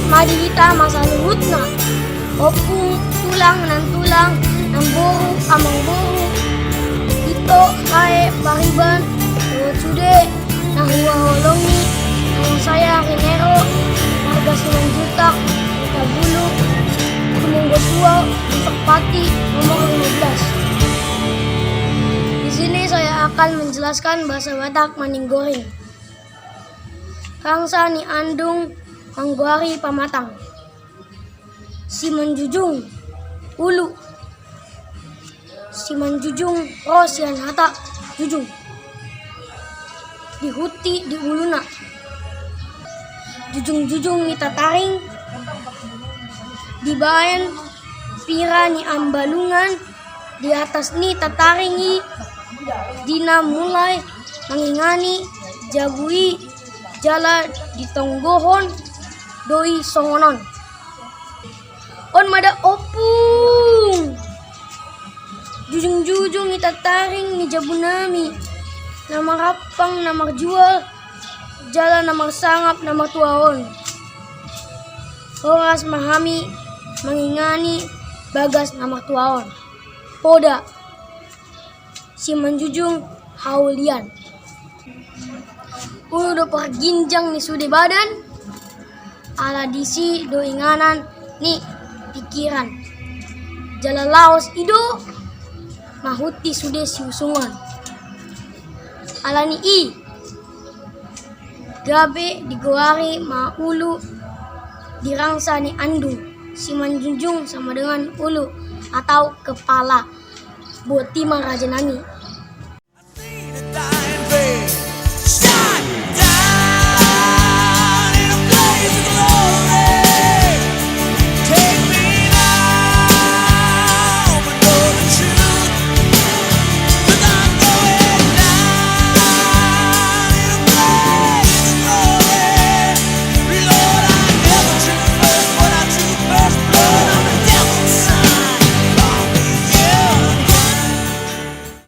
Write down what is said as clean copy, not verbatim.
madita masa luhutna. Opung tulang nan tulang, nan boru amang boru. Ito kae pariban, lewat sude, nah huwa holongi, nang saya kinero, harga 9 juta, kita bulu, tumunggo tua, untuk pati, nomor 15. Di sini saya akan menjelaskan bahasa Batak Maninggoreng. Kangsa ni andung mangguari pamatang. Si menjujung ulu. Si menjujung rosian hata jujung. Dihuti di uluna. Jujung-jujung ni tataring. Dibayan pira ni ambalungan. Di atas ni tataringi. Dina mulai mangingani jabui jala ditonggohon doi songonon. On mada opung. Jujung-jujung itataring ni jabunami. Nama rapang, nama jual. Jala nama sangap, nama tuaon. Horas mahami, mangingani, bagas nama tuaon. Poda. Si menjujung haulian. Udah perginjang ni sude badan. Ala disi do inganan ni pikiran. Jala laos ido. Mahuti sude siusungan. Ala ni i. Gabe digoari maulu. Dirangsa ni andung. Si menjunjung sama dengan ulu atau kepala. Buat timang raja nami.